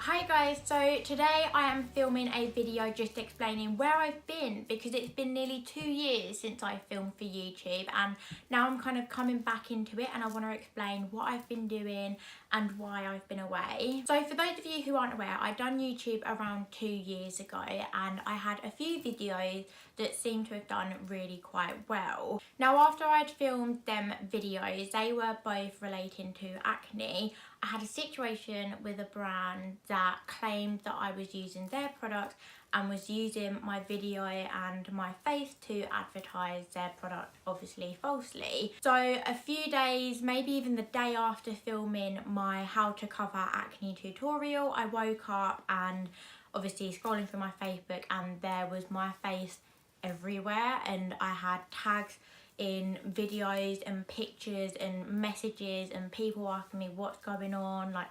Hi guys, so today I am filming a video just explaining where I've been because it's been nearly 2 years since I filmed for YouTube and now I'm kind of coming back into it and I want to explain what I've been doing and why I've been away. So for those of you who aren't aware, I've done YouTube around 2 years ago and I had a few videos that seemed to have done really quite well. Now after I'd filmed them videos, they were both relating to acne. I had a situation with a brand that claimed that I was using their product and was using my video and my face to advertise their product, obviously falsely. So a few days, maybe even the day after filming my how to cover acne tutorial, I woke up and obviously scrolling through my Facebook and there was my face everywhere and I had tags in videos and pictures and messages and people asking me what's going on, like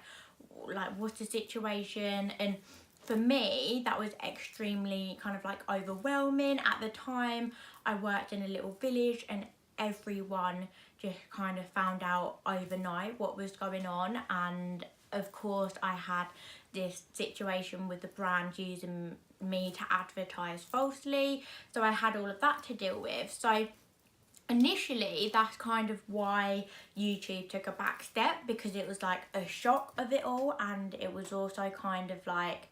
what's the situation. And for me that was extremely kind of like overwhelming. At the time I worked in a little village and everyone just kind of found out overnight what was going on, and of course I had this situation with the brand using me to advertise falsely, so I had all of that to deal with. So initially that's kind of why YouTube took a back step, because it was like a shock of it all, and it was also kind of like,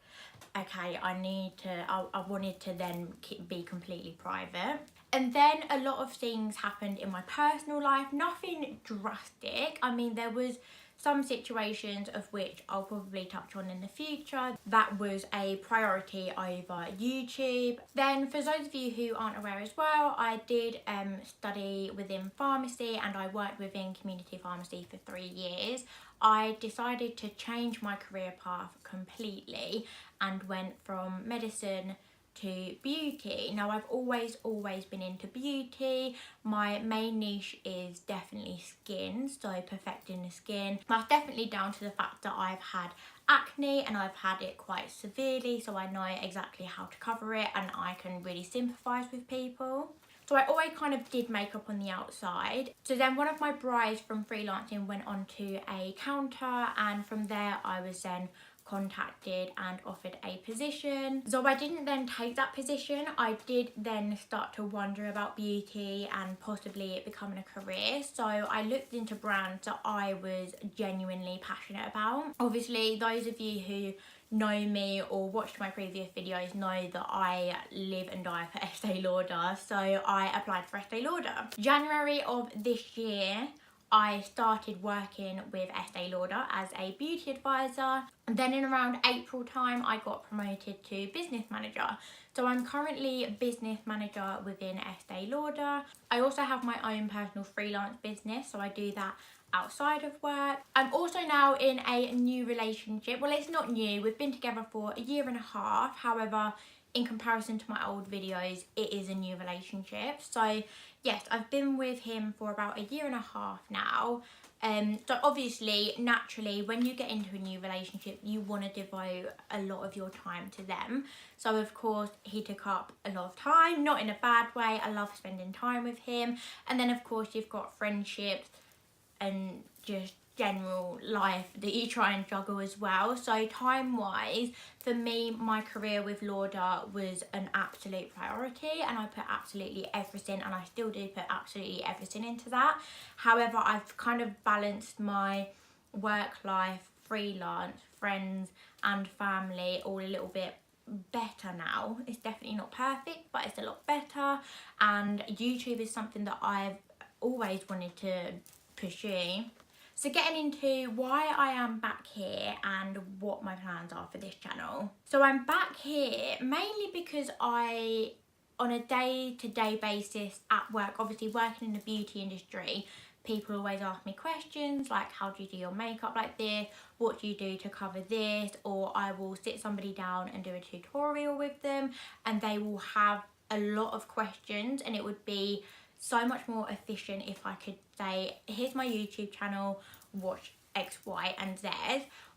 okay, I wanted to then be completely private. And then a lot of things happened in my personal life, nothing drastic. I mean, there was some situations of which I'll probably touch on in the future that was a priority over YouTube. Then for those of you who aren't aware as well, I did study within pharmacy and I worked within community pharmacy for 3 years. I decided to change my career path completely and went from medicine to beauty. Now I've always been into beauty. My main niche is definitely skin, so perfecting the skin. That's definitely down to the fact that I've had acne and I've had it quite severely, so I know exactly how to cover it and I can really sympathise with people. So I always kind of did makeup on the outside. So then one of my brides from freelancing went on to a counter and from there I was then contacted and offered a position. So I didn't then take that position. I did then start to wonder about beauty and possibly it becoming a career. So I looked into brands that I was genuinely passionate about. Obviously, those of you who know me or watched my previous videos know that I live and die for Estee Lauder, so I applied for Estee Lauder. January of this year I started working with Estee Lauder as a beauty advisor, and then in around April time I got promoted to business manager. So I'm currently business manager within Estee Lauder. I also have my own personal freelance business, so I do that outside of work. I'm also now in a new relationship. Well, it's not new, we've been together for 1.5 years. However, in comparison to my old videos, it is a new relationship. So yes, I've been with him for about 1.5 years now. So obviously, naturally, when you get into a new relationship, you want to devote a lot of your time to them. So of course, he took up a lot of time, not in a bad way. I love spending time with him. And then of course, you've got friendships and just general life that you try and juggle as well. So time wise, for me, my career with Lauder was an absolute priority and I put absolutely everything, and I still do put absolutely everything into that. However, I've kind of balanced my work life, freelance, friends and family all a little bit better now. It's definitely not perfect, but it's a lot better, and YouTube is something that I've always wanted to pursue. So getting into why I am back here and what my plans are for this channel. So I'm back here mainly because I, on a day-to-day basis at work, obviously working in the beauty industry, people always ask me questions like, how do you do your makeup like this? What do you do to cover this? Or I will sit somebody down and do a tutorial with them and they will have a lot of questions, and it would be so much more efficient if I could say, here's my YouTube channel, watch X, Y and Z.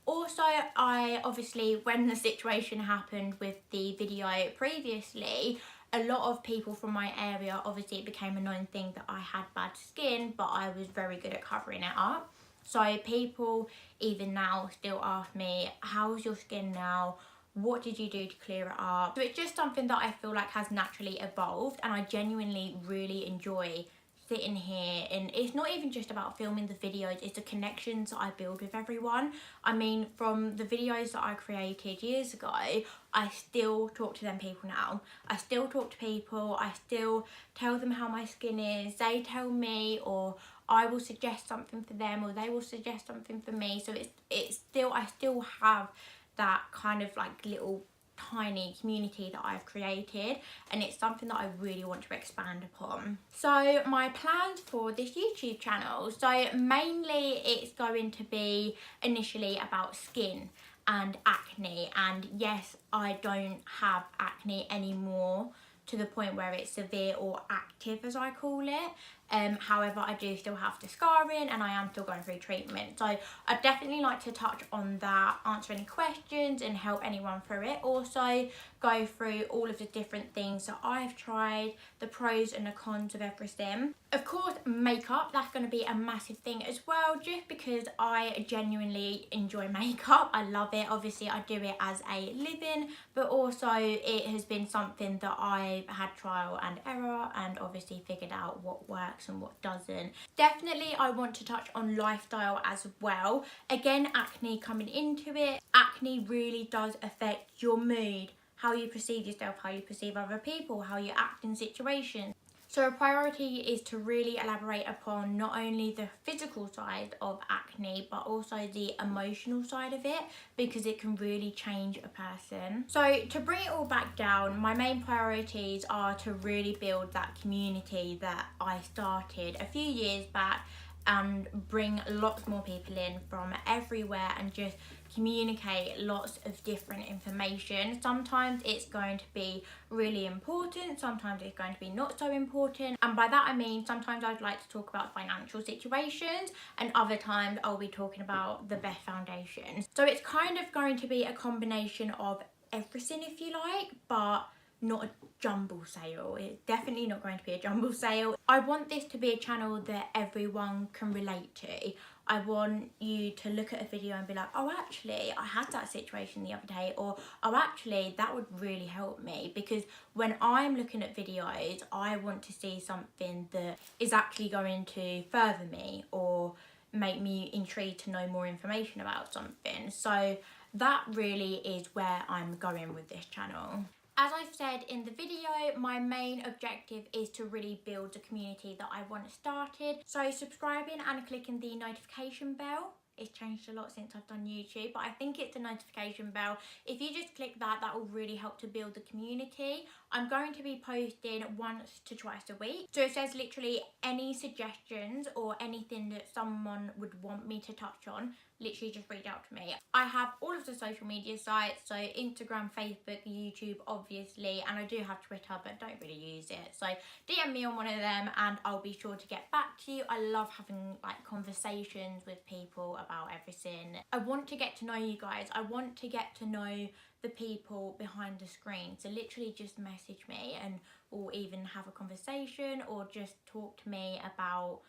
Also, I obviously, when the situation happened with the video previously, a lot of people from my area, obviously it became a known thing that I had bad skin, but I was very good at covering it up. So people even now still ask me, how's your skin now? What did you do to clear it up? So it's just something that I feel like has naturally evolved, and I genuinely really enjoy sitting here. And it's not even just about filming the videos, it's the connections that I build with everyone. I mean, from the videos that I created years ago, I still talk to them people now. I still talk to people, I still tell them how my skin is, they tell me, or I will suggest something for them, or they will suggest something for me. So it's still, I still have that kind of like little tiny community that I've created, and it's something that I really want to expand upon. So my plans for this YouTube channel, so mainly it's going to be initially about skin and acne, and yes, I don't have acne anymore to the point where it's severe or active, as I call it. However, I do still have the scarring, and I am still going through treatment. So I'd definitely like to touch on that, answer any questions and help anyone through it. Also go through all of the different things that I've tried, the pros and the cons of everything. Of course, makeup, that's going to be a massive thing as well, just because I genuinely enjoy makeup. I love it. Obviously, I do it as a living, but also it has been something that I've had trial and error, and obviously figured out what works and what doesn't. Definitely I want to touch on lifestyle as well. Again, acne coming into it. Acne really does affect your mood, how you perceive yourself, how you perceive other people, how you act in situations. So a priority is to really elaborate upon not only the physical side of acne, but also the emotional side of it, because it can really change a person. So to bring it all back down, my main priorities are to really build that community that I started a few years back, and bring lots more people in from everywhere and just communicate lots of different information. Sometimes it's going to be really important, sometimes it's going to be not so important, and by that I mean sometimes I'd like to talk about financial situations, and other times I'll be talking about the best foundations. So it's kind of going to be a combination of everything, if you like, but not a jumble sale. It's definitely not going to be a jumble sale. I want this to be a channel that everyone can relate to. I want you to look at a video and be like, oh, actually, I had that situation the other day, or oh, actually, that would really help me. Because when I'm looking at videos, I want to see something that is actually going to further me or make me intrigued to know more information about something. So that really is where I'm going with this channel. As I've said in the video, my main objective is to really build the community that I want started. So subscribing and clicking the notification bell. It's changed a lot since I've done YouTube, but I think it's the notification bell. If you just click that, that will really help to build the community. I'm going to be posting once to twice a week. So if there's literally any suggestions or anything that someone would want me to touch on, literally just reach out to me. I have all of the social media sites, so Instagram, Facebook, YouTube, obviously, and I do have Twitter, but don't really use it. So DM me on one of them and I'll be sure to get back to you. I love having like conversations with people about everything. I want to get to know you guys. I want to get to know the people behind the screen. So literally just message me and or even have a conversation, or just talk to me about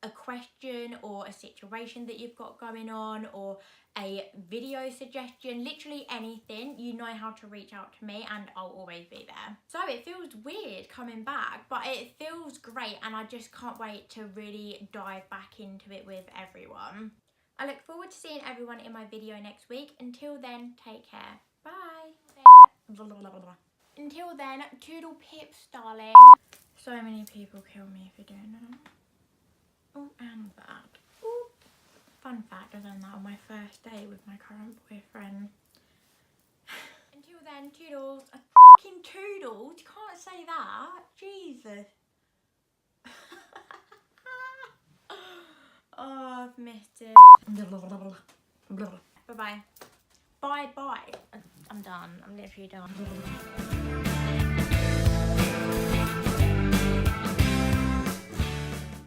a question or a situation that you've got going on, or a video suggestion, literally anything. You know how to reach out to me and I'll always be there. So it feels weird coming back, but it feels great, and I just can't wait to really dive back into it with everyone. I look forward to seeing everyone in my video next week. Until then, take care. Bye. Until then, toodle pips, darling. So many people kill me for doing that. Oh, and that. Ooh. Fun fact, I done that on my first day with my current boyfriend. Until then, toodles. A fucking toodles? You can't say that. Jesus. Oh, I've missed it. Bye-bye. Bye-bye. I'm done. I'm literally done.